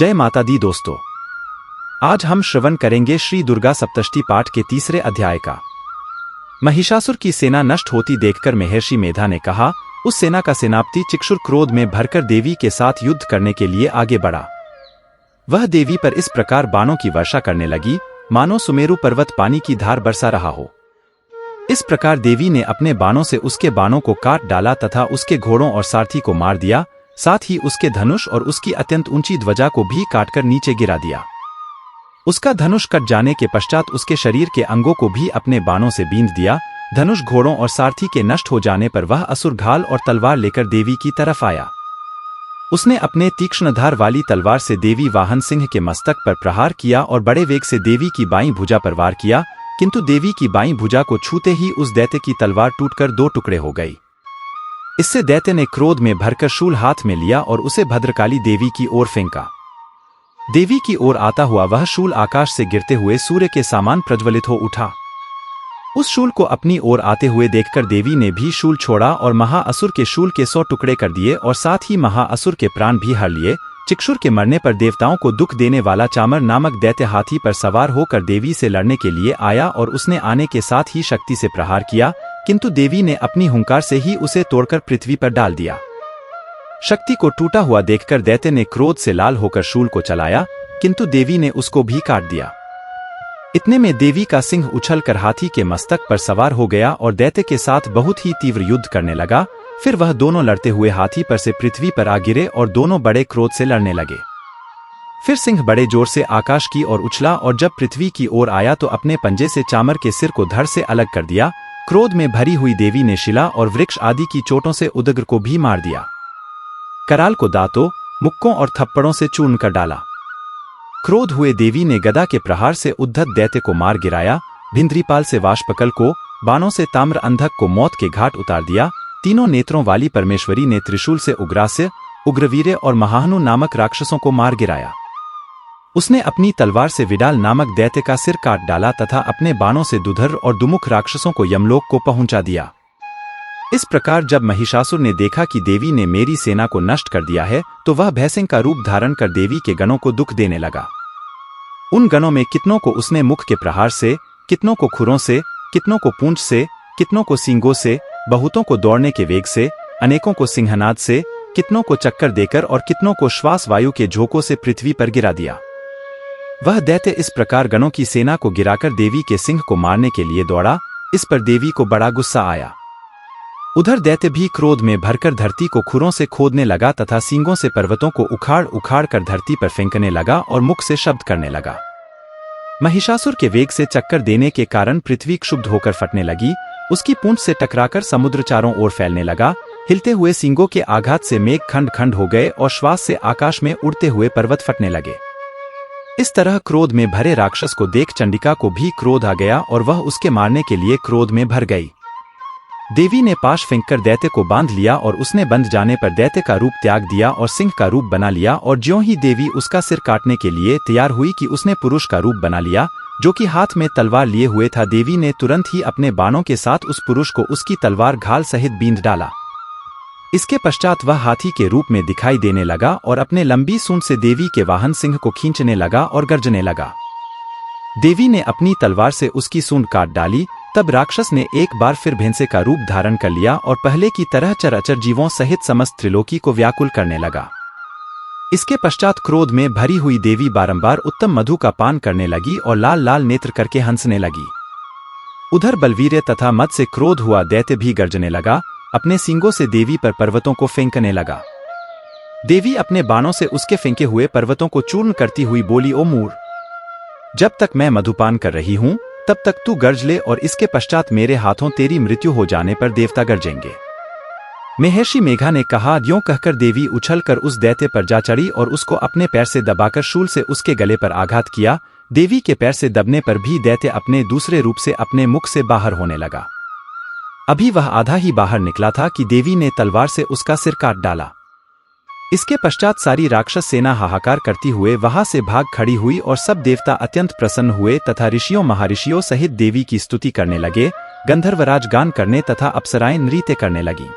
जय माता दी दोस्तों, आज हम श्रवण करेंगे श्री दुर्गा सप्तष्टी पाठ के तीसरे अध्याय का। महिषासुर की सेना नष्ट होती देखकर महर्षि मेधा ने कहा, उस सेना का सेनापति चिक्षुर क्रोध में भरकर देवी के साथ युद्ध करने के लिए आगे बढ़ा। वह देवी पर इस प्रकार बाणों की वर्षा करने लगी मानो सुमेरु पर्वत पानी की धार बरसा रहा हो। इस प्रकार देवी ने अपने बाणों से उसके बाणों को काट डाला तथा उसके घोड़ों और सारथी को मार दिया, साथ ही उसके धनुष और उसकी अत्यंत ऊंची ध्वजा को भी काटकर नीचे गिरा दिया। उसका धनुष कट जाने के पश्चात उसके शरीर के अंगों को भी अपने बाणों से बींध दिया। धनुष, घोड़ों और सारथी के नष्ट हो जाने पर वह असुर घाल और तलवार लेकर देवी की तरफ आया। उसने अपने तीक्ष्ण धार वाली तलवार से देवी वाहन सिंह के मस्तक पर प्रहार किया और बड़े वेग से देवी की बाईं भुजा पर वार किया, किंतु देवी की बाईं भुजा को छूते ही उस दैत्य की तलवार टूटकर दो टुकड़े हो गई। इससे दैत्य ने क्रोध में भरकर शूल हाथ में लिया और उसे भद्रकाली देवी की ओर फेंका। देवी की ओर आता हुआ वह शूल आकाश से गिरते हुए सूर्य के समान प्रज्वलित हो उठा। उस शूल को अपनी ओर आते हुए देखकर देवी ने भी शूल छोड़ा और महाअसुर के शूल के 100 टुकड़े कर दिए और साथ ही महाअसुर के प्राण भी हर लिए। चिक्षुर के मरने पर देवताओं को दुख देने वाला चामर नामक दैत्य हाथी पर सवार होकर देवी से लड़ने के लिए आया और उसने आने के साथ ही शक्ति से प्रहार किया, किंतु देवी ने अपनी हुंकार से ही उसे तोड़कर पृथ्वी पर डाल दिया। शक्ति को टूटा हुआ देखकर दैत्य ने क्रोध से लाल होकर शूल को चलाया, किंतु देवी ने उसको भी काट दिया। इतने में देवी का सिंह उछलकर हाथी के मस्तक पर सवार हो गया और दैत्य के साथ बहुत ही तीव्र युद्ध करने लगा। फिर वह दोनों लड़ते हुए हाथी पर से पृथ्वी पर आ गिरे और दोनों बड़े क्रोध से लड़ने लगे। फिर सिंह बड़े जोर से आकाश की ओर उछला और जब पृथ्वी की ओर आया तो अपने पंजे से चामर के सिर को धड़ से अलग कर दिया। क्रोध में भरी हुई देवी ने शिला और वृक्ष आदि की चोटों से उदग्र को भी मार दिया। कराल को दांतों, मुक्कों और थप्पड़ों से चूर्ण कर डाला। क्रोध हुए देवी ने गदा के प्रहार से उद्धत दैत्य को मार गिराया। भिंद्रीपाल से वाष्पकल को, बाणों से ताम्र अंधक को मौत के घाट उतार दिया। तीनों नेत्रों वाली परमेश्वरी ने त्रिशूल से उग्रास्य, उग्रवीर्य और महाहनु नामक राक्षसों को मार गिराया। उसने अपनी तलवार से विडाल नामक दैत्य का सिर काट डाला तथा अपने बाणों से दुधर और दुमुख राक्षसों को यमलोक को पहुंचा दिया। इस प्रकार जब महिषासुर ने देखा कि देवी ने मेरी सेना को नष्ट कर दिया है, तो वह भैंसिंह का रूप धारण कर देवी के गणों को दुख देने लगा। उन गणों में कितनों को उसने मुख के प्रहार से, कितनों को खुरों से, कितनों को पूंछ से, कितनों को सींगों से, बहुतों को दौड़ने के वेग से, अनेकों को सिंहनाद से, कितनों को चक्कर देकर और कितनों को श्वास वायु के झोंकों से पृथ्वी पर गिरा दिया। वह दैत्य इस प्रकार गणों की सेना को गिराकर देवी के सिंह को मारने के लिए दौड़ा। इस पर देवी को बड़ा गुस्सा आया। उधर दैत्य भी क्रोध में भरकर धरती को खुरों से खोदने लगा तथा सींगों से पर्वतों को उखाड़ उखाड़ कर धरती पर फेंकने लगा और मुख से शब्द करने लगा। महिषासुर के वेग से चक्कर देने के कारण पृथ्वी क्षुब्ध होकर फटने लगी। उसकी पूंछ से टकराकर समुद्र चारों ओर फैलने लगा। हिलते हुए सींगों के आघात से मेघ खंड खंड हो गए और श्वास से आकाश में उड़ते हुए पर्वत फटने लगे। इस तरह क्रोध में भरे राक्षस को देख चंडिका को भी क्रोध आ गया और वह उसके मारने के लिए क्रोध में भर गई। देवी ने पाश फेंककर दैत्य को बांध लिया और उसने बंध जाने पर दैत्य का रूप त्याग दिया और सिंह का रूप बना लिया। और ज्यों ही देवी उसका सिर काटने के लिए तैयार हुई कि उसने पुरुष का रूप बना लिया, जो कि हाथ में तलवार लिए हुए था। देवी ने तुरंत ही अपने बाणों के साथ उस पुरुष को उसकी तलवार घाल सहित बींध डाला। इसके पश्चात वह हाथी के रूप में दिखाई देने लगा और अपने लंबी सूंड से देवी के वाहन सिंह को खींचने लगा और गर्जने लगा। देवी ने अपनी तलवार से उसकी सूंड काट डाली। तब राक्षस ने एक बार फिर भैंसे का रूप धारण कर लिया और पहले की तरह चराचर जीवों सहित समस्त त्रिलोकी को व्याकुल करने लगा। इसके पश्चात क्रोध में भरी हुई देवी बारंबार उत्तम मधु का पान करने लगी और लाल लाल नेत्र करके हंसने लगी। उधर बलवीर्य तथा मद से क्रोध हुआ दैत्य भी गर्जने लगा। अपने सींगों से देवी पर पर्वतों को फेंकने लगा। देवी अपने बाणों से उसके फेंके हुए पर्वतों को चूर्ण करती हुई बोली, ओ मूर, जब तक मैं मधुपान कर रही हूं तब तक तू गर्ज ले और इसके पश्चात मेरे हाथों तेरी मृत्यु हो जाने पर देवता गर्जेंगे। महर्षि मेघा ने कहा। यों कहकर देवी उछलकर उस दैत्य पर जा चढ़ी और उसको अपने पैर से दबाकर शूल से उसके गले पर आघात किया। देवी के पैर से दबने पर भी दैत्य अपने दूसरे रूप से अपने मुख से बाहर होने लगा। अभी वह आधा ही बाहर निकला था कि देवी ने तलवार से उसका सिर काट डाला। इसके पश्चात सारी राक्षस सेना हाहाकार करती हुए वहां से भाग खड़ी हुई और सब देवता अत्यंत प्रसन्न हुए तथा ऋषियों महाऋषियों सहित देवी की स्तुति करने लगे। गंधर्वराज गान करने तथा अप्सराएं नृत्य करने लगी।